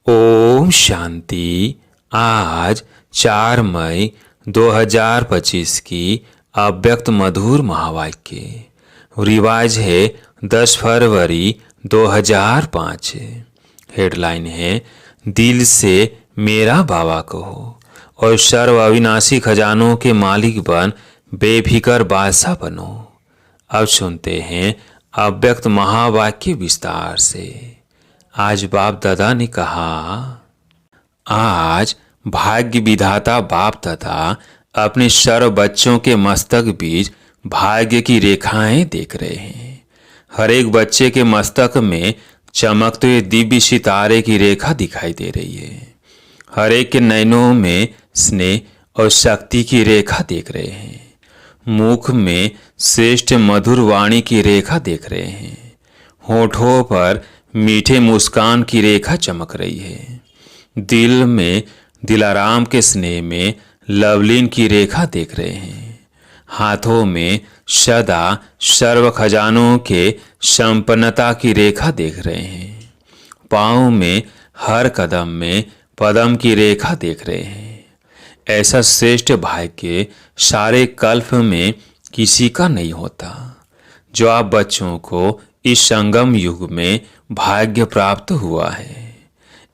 ओम शांति। आज 4 मई 2025 की अव्यक्त मधुर महावाक्य रिवाज है 10 फरवरी 2005। हेडलाइन है दिल से मेरा बाबा कहो और सर्व अविनाशी खजानों के मालिक बन बेफिकर बादशाह बनो। अब सुनते हैं अव्यक्त महावाक्य विस्तार से। आज बाप दादा ने कहा, आज भाग्य विधाता बाप दादा अपने सर्व बच्चों के मस्तक बीच भाग्य की रेखाएं देख रहे हैं। हर एक बच्चे के मस्तक में चमकते हुए दिव्य सितारे की रेखा दिखाई दे रही है। हर एक के नयनों में स्नेह और शक्ति की रेखा देख रहे हैं। मुख में श्रेष्ठ मधुर वाणी की रेखा देख रहे हैं। होठों पर मीठे मुस्कान की रेखा चमक रही है। दिल में दिलाराम के स्नेह में लवलीन की रेखा देख रहे हैं। हाथों में सदा सर्व खजानों के संपन्नता की रेखा देख रहे हैं। पाँव में हर कदम में पदम की रेखा देख रहे हैं। ऐसा श्रेष्ठ भाग्य सारे कल्प में किसी का नहीं होता। जो आप बच्चों को इस संगम युग में भाग्य प्राप्त हुआ है,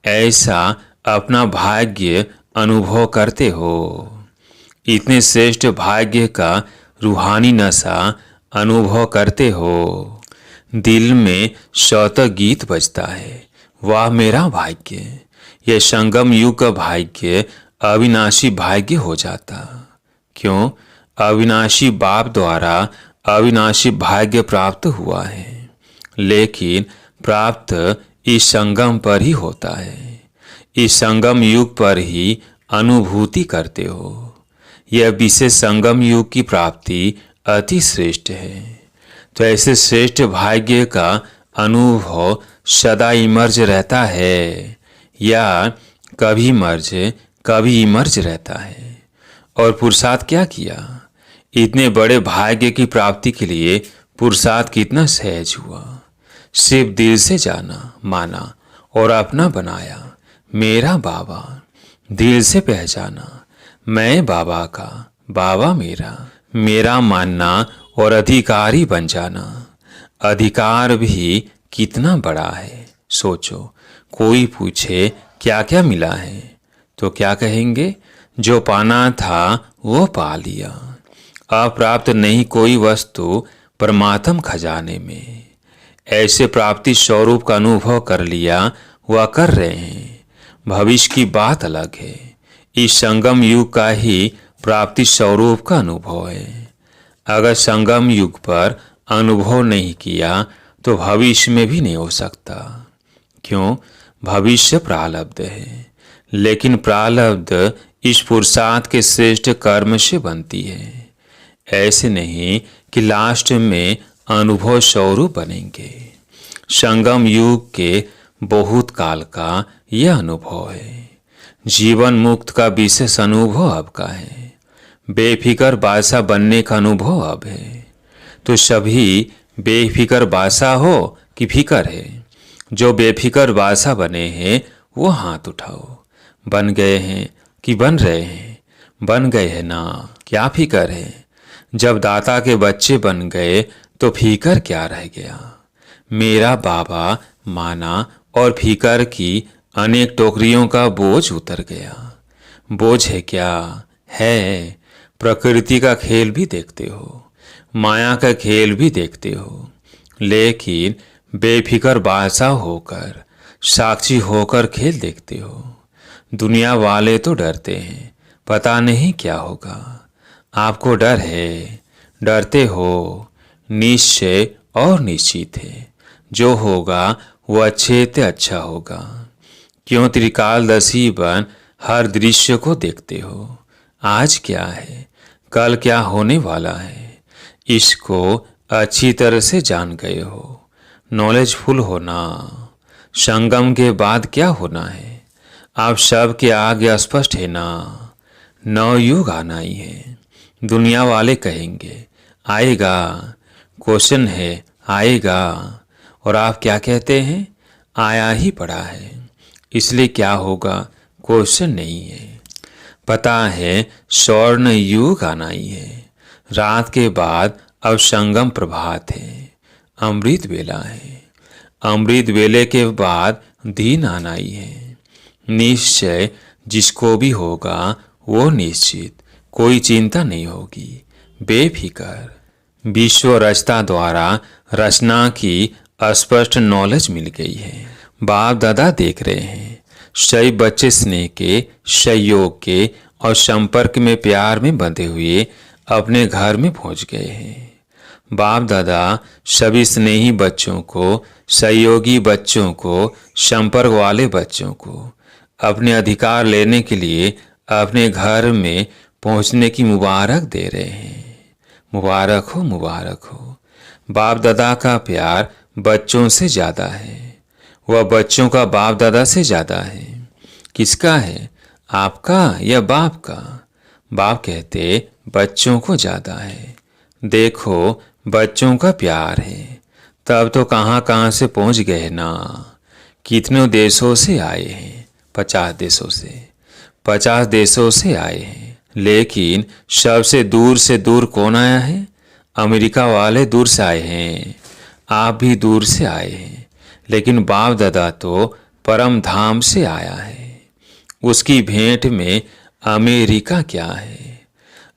ऐसा अपना भाग्य अनुभव करते हो। इतने श्रेष्ठ भाग्य का रूहानी नशा अनुभव करते हो। दिल में शौत गीत बजता है, वाह मेरा भाग्य। यह संगम युग का भाग्य अविनाशी भाग्य हो जाता। क्यों? अविनाशी बाप द्वारा अविनाशी भाग्य प्राप्त हुआ है, लेकिन प्राप्त इस संगम पर ही होता है। इस संगम युग पर ही अनुभूति करते हो। यह विशेष संगम युग की प्राप्ति अति श्रेष्ठ है। तो ऐसे श्रेष्ठ भाग्य का अनुभव सदा इमर्ज रहता है या कभी मर्ज कभी इमर्ज रहता है। और पुरुषार्थ क्या किया? इतने बड़े भाग्य की प्राप्ति के लिए पुरुषार्थ कितना सहज हुआ। सिर्फ दिल से जाना, माना और अपना बनाया मेरा बाबा। दिल से पहचाना मैं बाबा का, बाबा मेरा। मेरा मानना और अधिकारी बन जाना। अधिकार भी कितना बड़ा है। सोचो, कोई पूछे क्या क्या मिला है तो क्या कहेंगे? जो पाना था वो पा लिया। अप्राप्त नहीं कोई वस्तु परमात्म खजाने में। ऐसे प्राप्ति स्वरूप का अनुभव कर लिया, वह कर रहे हैं। भविष्य की बात अलग है। इस संगम युग का ही प्राप्ति स्वरूप का अनुभव है। अगर संगम युग पर अनुभव नहीं किया तो भविष्य में भी नहीं हो सकता। क्यों? भविष्य प्रारब्ध है, लेकिन प्रारब्ध इस पुरुषार्थ के श्रेष्ठ कर्म से बनती है। ऐसे नहीं कि लास्ट में अनुभव स्वरूप बनेंगे। संगम युग के बहुत काल का यह अनुभव है। जीवन मुक्त का विशेष अनुभव अब का है। बेफिकर बादशाह बनने का अनुभव अब है। तो सभी बेफिकर बादशाह हो कि फिकर है? जो बेफिकर बादशाह बने हैं वो हाथ उठाओ। बन गए हैं कि बन रहे हैं? बन गए हैं ना, क्या फिकर है? जब दाता के बच्चे बन गए तो फिकर क्या रह गया? मेरा बाबा माना और फिकर की अनेक टोकरियों का बोझ उतर गया। बोझ है क्या? है। प्रकृति का खेल भी देखते हो, माया का खेल भी देखते हो, लेकिन बेफिकर बादशाह होकर, साक्षी होकर खेल देखते हो। दुनिया वाले तो डरते हैं, पता नहीं क्या होगा। आपको डर है, डरते हो। निश्चय और निश्चित है, जो होगा वो अच्छे से अच्छा होगा। क्यों त्रिकालदर्शी बन हर दृश्य को देखते हो? आज क्या है, कल क्या होने वाला है, इसको अच्छी तरह से जान गए हो। नॉलेजफुल होना। संगम के बाद क्या होना है, आप सबके आगे स्पष्ट है ना। नवयुग आना ही है। दुनिया वाले कहेंगे आएगा, क्वेश्चन है आएगा, और आप क्या कहते हैं? आया ही पड़ा है। इसलिए क्या होगा क्वेश्चन नहीं है। पता है स्वर्ण युग आना ही है। रात के बाद अब संगम प्रभात है, अमृत वेला है। अमृत वेले के बाद दिन आना ही है। निश्चय जिसको भी होगा वो निश्चित, कोई चिंता नहीं होगी, बेफिकर। विश्व रचता द्वारा रचना की स्पष्ट नॉलेज मिल गई है। बाप दादा देख रहे हैं, सही बच्चे स्नेह के, सहयोग के और संपर्क में प्यार में बंधे हुए अपने घर में पहुंच गए हैं। बाप दादा सभी स्नेही बच्चों को, सहयोगी बच्चों को, संपर्क वाले बच्चों को अपने अधिकार लेने के लिए अपने घर में पहुंचने की मुबारक दे रहे हैं। मुबारक हो, मुबारक हो। बाप दादा का प्यार बच्चों से ज़्यादा है, वह बच्चों का बाप दादा से ज़्यादा है। किसका है, आपका या बाप का? बाप कहते बच्चों को ज़्यादा है। देखो बच्चों का प्यार है, तब तो कहाँ कहाँ से पहुँच गए ना। कितनों देशों से आए हैं, 50 देशों से, 50 देशों से आए हैं। लेकिन सबसे दूर से दूर कौन आया है? अमेरिका वाले दूर से आए हैं, आप भी दूर से आए हैं। लेकिन बाप दादा तो परम धाम से आया है। उसकी भेंट में अमेरिका क्या है?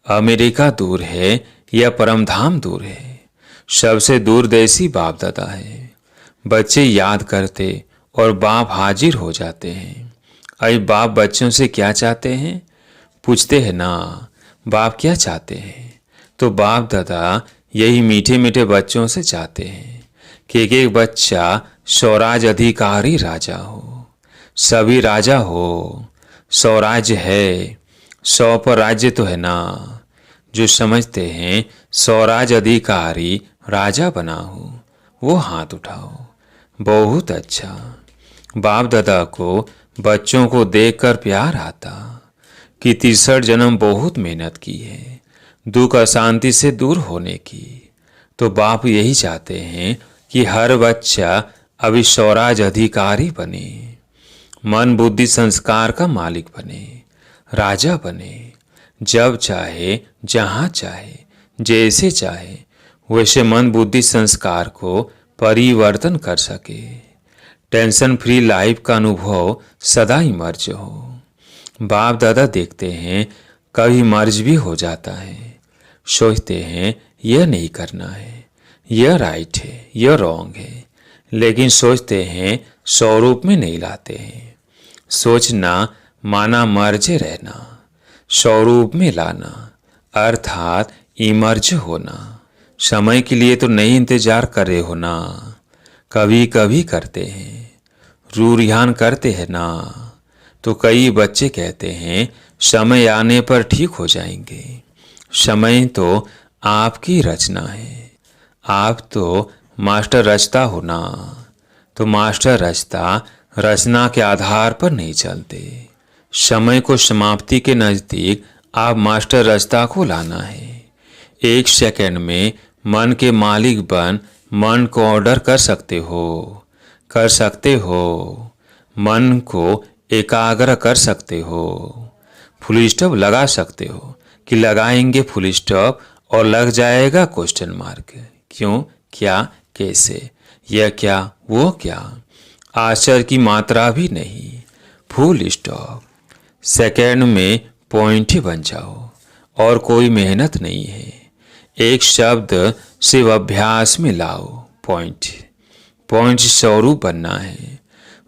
अमेरिका दूर है या परम धाम दूर है? सबसे दूरदेशी बाप दादा है। बच्चे याद करते और बाप हाजिर हो जाते हैं। अरे बाप बच्चों से क्या चाहते हैं? पूछते हैं ना, बाप क्या चाहते हैं? तो बाप दादा यही मीठे मीठे बच्चों से चाहते हैं कि एक एक बच्चा स्वराज अधिकारी राजा हो, सभी राजा हो। स्वराज्य है, 100 पर राज्य तो है ना। जो समझते हैं स्वराज अधिकारी राजा बना हो वो हाथ उठाओ। बहुत अच्छा। बाप दादा को बच्चों को देखकर प्यार आता कि 63 जन्म बहुत मेहनत की है दुख अशांति से दूर होने की। तो बाप यही चाहते हैं कि हर बच्चा अभी स्वराज अधिकारी बने, मन बुद्धि संस्कार का मालिक बने, राजा बने। जब चाहे, जहाँ चाहे, जैसे चाहे वैसे मन बुद्धि संस्कार को परिवर्तन कर सके। टेंशन फ्री लाइफ का अनुभव सदा ही मर्ज हो। बाप दादा देखते हैं कभी मर्ज भी हो जाता है। सोचते हैं यह नहीं करना है, यह राइट है, यह रॉन्ग है, लेकिन सोचते हैं स्वरूप में नहीं लाते हैं। सोचना माना मर्ज रहना, स्वरूप में लाना अर्थात इमर्ज होना। समय के लिए तो नहीं इंतजार कर रहे हो ना, कभी कभी करते हैं, रूरिहान करते हैं ना। तो कई बच्चे कहते हैं समय आने पर ठीक हो जाएंगे। समय तो आपकी रचना है, आप तो मास्टर रचता हो ना। तो मास्टर रचता रचना के आधार पर नहीं चलते। समय को समाप्ति के नज़दीक आप मास्टर रचता को लाना है। 1 सेकंड में मन के मालिक बन मन को ऑर्डर कर सकते हो, कर सकते हो। मन को एकाग्र कर सकते हो, फुल स्टॉप लगा सकते हो कि लगाएंगे फुल स्टॉप और लग जाएगा क्वेश्चन मार्क। क्यों, क्या, कैसे, यह क्या, वो क्या, आश्चर्य की मात्रा भी नहीं, फुल स्टॉप। सेकंड में पॉइंट बन जाओ और कोई मेहनत नहीं है। एक शब्द सिर्फ अभ्यास में लाओ, पॉइंट। पॉइंट स्वरूप बनना है,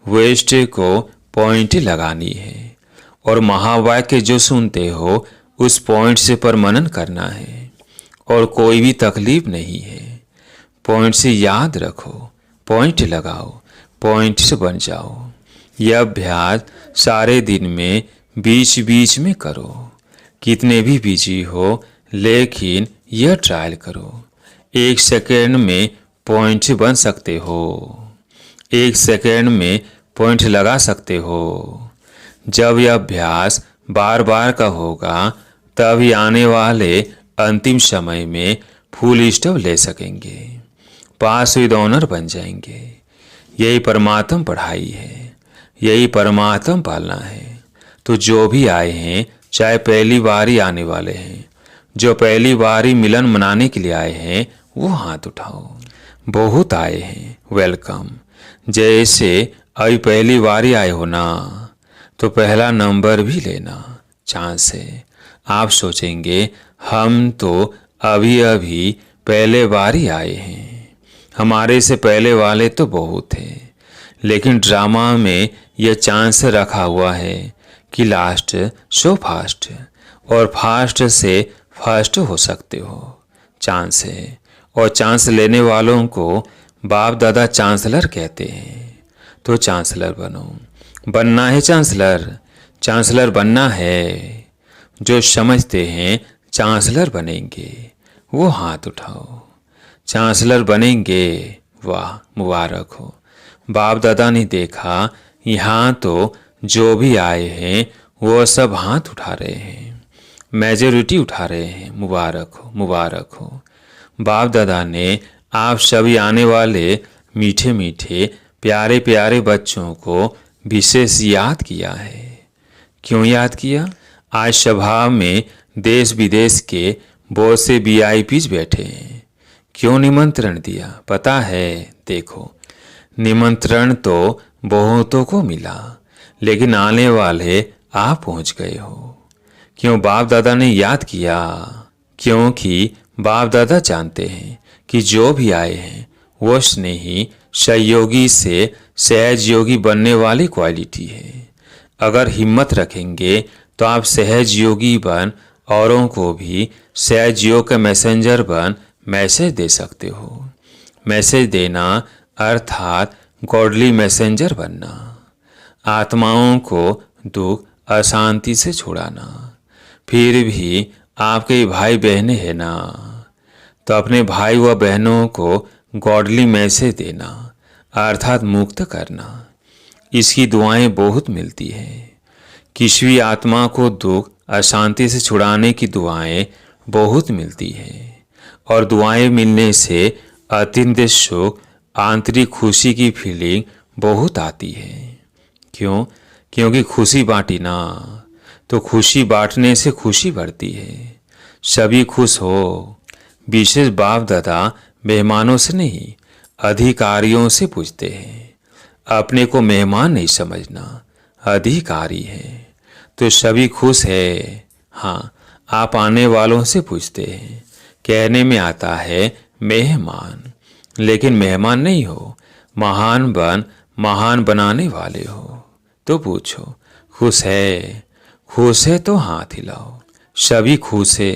वेस्ट को पॉइंट लगानी है और महावाक्य जो सुनते हो उस पॉइंट से पर मनन करना है और कोई भी तकलीफ नहीं है। पॉइंट से याद रखो, पॉइंट लगाओ, पॉइंट से बन जाओ। यह अभ्यास सारे दिन में बीच बीच में करो, कितने भी बिजी हो, लेकिन यह ट्रायल करो। 1 सेकेंड में पॉइंट बन सकते हो, 1 सेकेंड में पॉइंट लगा सकते हो। जब यह अभ्यास बार बार का होगा तभी आने वाले अंतिम समय में फुल स्टॉप ले सकेंगे, पास विद ऑनर बन जाएंगे। यही परमात्म पढ़ाई है। यही परमात्मा पालना है। तो जो भी आए हैं, चाहे पहली बार ही आने वाले हैं, जो पहली बार ही मिलन मनाने के लिए आए हैं, वो हाथ उठाओ। बहुत आए हैं, वेलकम। जैसे अभी पहली बार ही आए हो ना, तो पहला नंबर भी लेना चांस है। आप सोचेंगे हम तो अभी अभी पहले बार ही आए हैं, हमारे से पहले वाले तो बहुत हैं। लेकिन ड्रामा में यह चांस रखा हुआ है कि लास्ट सो फास्ट, और फास्ट से फर्स्ट हो सकते हो। चांस है, और चांस लेने वालों को बाप दादा चांसलर कहते हैं। तो चांसलर बनो। बनना है चांसलर, चांसलर बनना है। जो समझते हैं चांसलर बनेंगे, वो हाथ उठाओ। चांसलर बनेंगे, वाह, मुबारक हो। बाप दादा ने देखा यहाँ तो जो भी आए हैं वो सब हाथ उठा रहे हैं, मेजॉरिटी उठा रहे हैं। मुबारक हो, मुबारक हो। बाप दादा ने आप सभी आने वाले मीठे मीठे प्यारे प्यारे बच्चों को विशेष याद किया है। क्यों याद किया? आज सभा में देश विदेश के बहुत से वीआईपीज बैठे हैं। क्यों निमंत्रण दिया पता है? देखो, निमंत्रण तो बहुतों को मिला, लेकिन आने वाले आप पहुंच गए हो। क्यों बाप दादा ने याद किया? क्योंकि बाप दादा जानते हैं कि जो भी आए हैं वो स्नेही सहयोगी से सहज योगी बनने वाली क्वालिटी है। अगर हिम्मत रखेंगे तो आप सहज योगी बन औरों को भी सहज योग का मैसेंजर बन मैसेज दे सकते हो। मैसेज देना अर्थात गॉडली मैसेंजर बनना। आत्माओं को दुख अशांति से छुड़ाना। फिर भी आपके भाई बहनें हैं ना, तो अपने भाई व बहनों को गॉडली मैसेज देना अर्थात मुक्त करना। इसकी दुआएं बहुत मिलती हैं। किसी आत्मा को दुख अशांति से छुड़ाने की दुआएं बहुत मिलती हैं, और दुआएं मिलने से अत्यंत सुख, आंतरिक खुशी की फीलिंग बहुत आती है। क्यों? क्योंकि खुशी बांटी ना, तो खुशी बांटने से खुशी बढ़ती है। सभी खुश हो। विशेष बाप दादा मेहमानों से नहीं, अधिकारियों से पूछते हैं। अपने को मेहमान नहीं समझना, अधिकारी है। तो सभी खुश है। हाँ, आप आने वालों से पूछते हैं। कहने में आता है मेहमान, लेकिन मेहमान नहीं हो, महान बनाने वाले हो। तो पूछो खुश है? खुश है तो हाथ हिलाओ। सभी खुश है।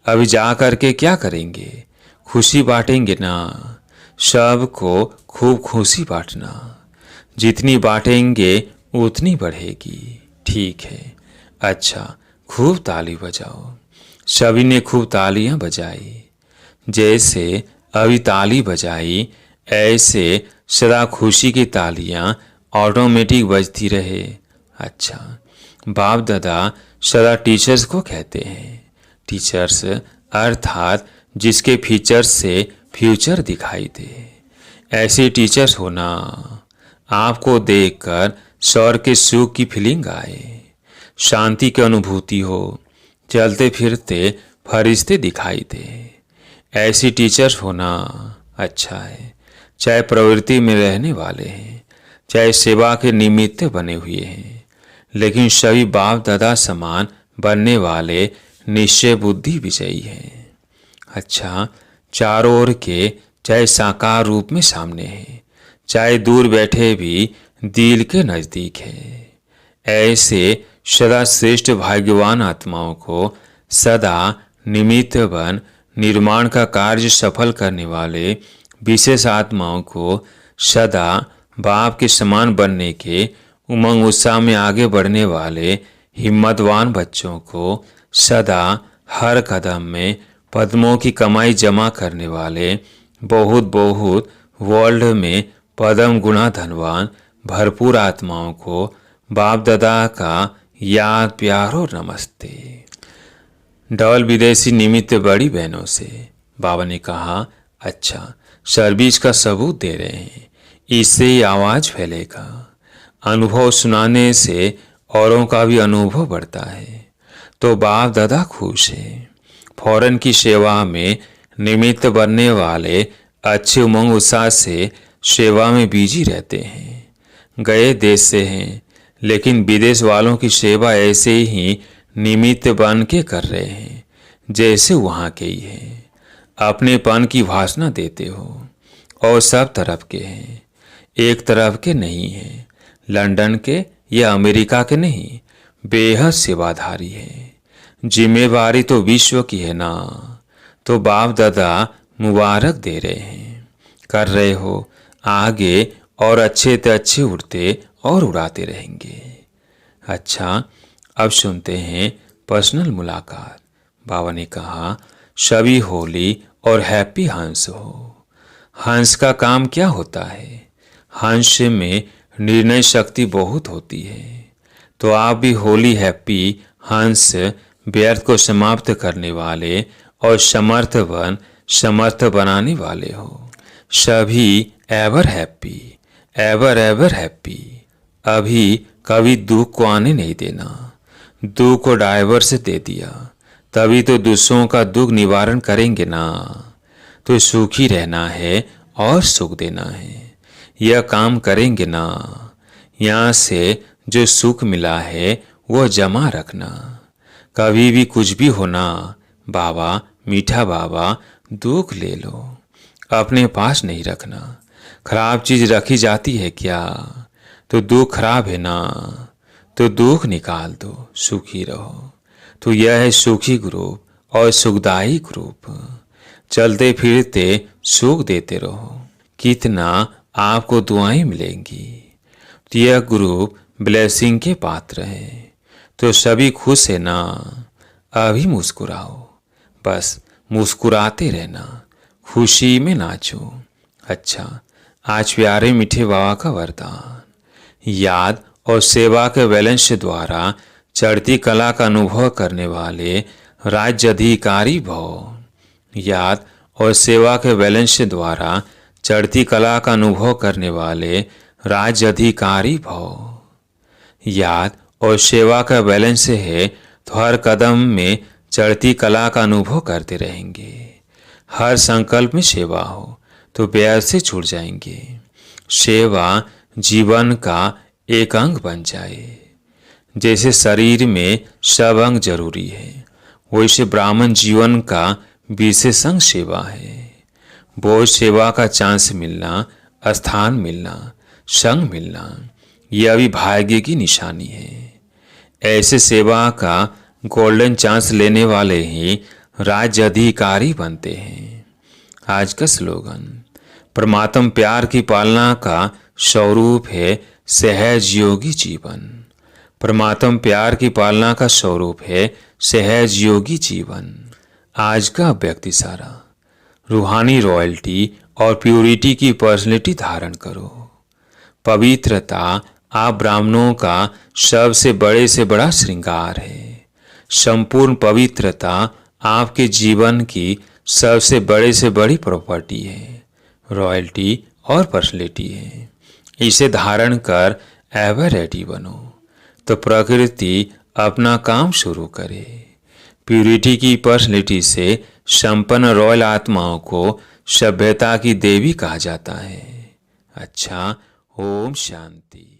अभी जा करके क्या करेंगे? खुशी बांटेंगे ना। सबको खूब खुशी बांटना। जितनी बांटेंगे उतनी बढ़ेगी। ठीक है, अच्छा, खूब ताली बजाओ। सभी ने खूब तालियां बजाई। जैसे अभी ताली बजाई, ऐसे सदा खुशी की तालियां ऑटोमेटिक बजती रहे। अच्छा, बाप दादा सदा टीचर्स को कहते हैं। टीचर्स अर्थात जिसके फीचर्स से फ्यूचर दिखाई दे। ऐसे टीचर्स होना, आपको देखकर स्वर्ग के सुख की फीलिंग आए, शांति की अनुभूति हो, चलते फिरते फरिश्ते दिखाई दे। ऐसी टीचर्स होना अच्छा है। चाहे प्रवृत्ति में रहने वाले हैं, चाहे सेवा के निमित्त बने हुए हैं, लेकिन सभी बाप दादा समान बनने वाले निश्चय बुद्धि विजयी हैं। अच्छा, चारों ओर के चाहे साकार रूप में सामने हैं, चाहे दूर बैठे भी दिल के नजदीक है। ऐसे सदा श्रेष्ठ भाग्यवान आत्माओं को सदा निमित्त बन निर्माण का कार्य सफल करने वाले विशेष आत्माओं को सदा बाप के समान बनने के उमंग उत्साह में आगे बढ़ने वाले हिम्मतवान बच्चों को सदा हर कदम में पद्मों की कमाई जमा करने वाले बहुत बहुत वर्ल्ड में पद्म गुणा धनवान भरपूर आत्माओं को बाप दादा का याद प्यार और नमस्ते। डबल विदेशी निमित्त बड़ी बहनों से बाबा ने कहा, अच्छा, सर्विस का सबूत दे रहे हैं, इससे ही आवाज फैलेगा। अनुभव सुनाने से औरों का भी अनुभव बढ़ता है। तो बाप दादा खुश है। फौरन की सेवा में निमित्त बनने वाले अच्छे उमंग उत्साह से सेवा में बिजी रहते हैं। गए देश से हैं, लेकिन विदेश वालों की सेवा ऐसे ही निमित्त बन के कर रहे हैं जैसे वहाँ के ही हैं। अपनेपन की भाषणा देते हो और सब तरफ के हैं, एक तरफ के नहीं हैं, लंदन के या अमेरिका के नहीं, बेहद सेवाधारी है। जिम्मेवारी तो विश्व की है ना। तो बाप दादा मुबारक दे रहे हैं, कर रहे हो आगे और अच्छे से अच्छे उड़ते और उड़ाते रहेंगे। अच्छा, अब सुनते हैं पर्सनल मुलाकात। बाबा ने कहा, सभी होली और हैप्पी हंस हो। हंस का काम क्या होता है? हंस में निर्णय शक्ति बहुत होती है। तो आप भी होली हैप्पी हंस व्यर्थ को समाप्त करने वाले और समर्थ बनाने वाले हो। सभी ever happy, ever ever happy. अभी कभी दुख को आने नहीं देना। दुख को डाइवर से दे दिया, तभी तो दूसरों का दुख निवारण करेंगे ना। तो सुखी रहना है और सुख देना है, यह काम करेंगे ना। यहाँ से जो सुख मिला है वह जमा रखना। कभी भी कुछ भी होना, बाबा मीठा बाबा दुख ले लो, अपने पास नहीं रखना। खराब चीज रखी जाती है क्या? तो दुख खराब है ना, तो दुख निकाल दो, सुखी रहो। तो यह है सुखी ग्रुप और सुखदायी ग्रुप। चलते फिरते सुख देते रहो, कितना आपको दुआएं मिलेंगी। तो यह ग्रुप ब्लेसिंग के पात्र है। तो सभी खुश है ना? अभी मुस्कुराओ, बस मुस्कुराते रहना, खुशी में नाचो। अच्छा, आज प्यारे मीठे बाबा का वरदान। याद और सेवा के बैलेंस द्वारा चढ़ती कला का अनुभव करने वाले राज्य अधिकारी भव। याद और सेवा के बैलेंस द्वारा चढ़ती कला का अनुभव करने वाले राज्य अधिकारी भव। याद और सेवा का बैलेंस है तो हर कदम में चढ़ती कला का अनुभव करते रहेंगे। हर संकल्प में सेवा हो तो व्यर्थ से छूट जाएंगे। सेवा जीवन का एक अंग बन जाए। जैसे शरीर में सब अंग जरूरी है, वैसे ब्राह्मण जीवन का विशेष अंग सेवा है। बोझ सेवा का चांस मिलना, स्थान मिलना, संग मिलना, यह भी भाग्य की निशानी है। ऐसे सेवा का गोल्डन चांस लेने वाले ही राज्य अधिकारी बनते हैं। आज का स्लोगन, परमात्म प्यार की पालना का स्वरूप है सहज योगी जीवन। परमात्म प्यार की पालना का स्वरूप है सहज योगी जीवन। आज का व्यक्ति सारा, रूहानी रॉयल्टी और प्यूरिटी की पर्सनैलिटी धारण करो। पवित्रता आप ब्राह्मणों का सबसे बड़े से बड़ा श्रृंगार है। संपूर्ण पवित्रता आपके जीवन की सबसे बड़े से बड़ी प्रॉपर्टी है, रॉयल्टी और पर्सनैलिटी है। इसे धारण कर एवर रेडी बनो तो प्रकृति अपना काम शुरू करे। प्यूरिटी की पर्सनैलिटी से संपन्न रॉयल आत्माओं को सभ्यता की देवी कहा जाता है। अच्छा, ओम शांति।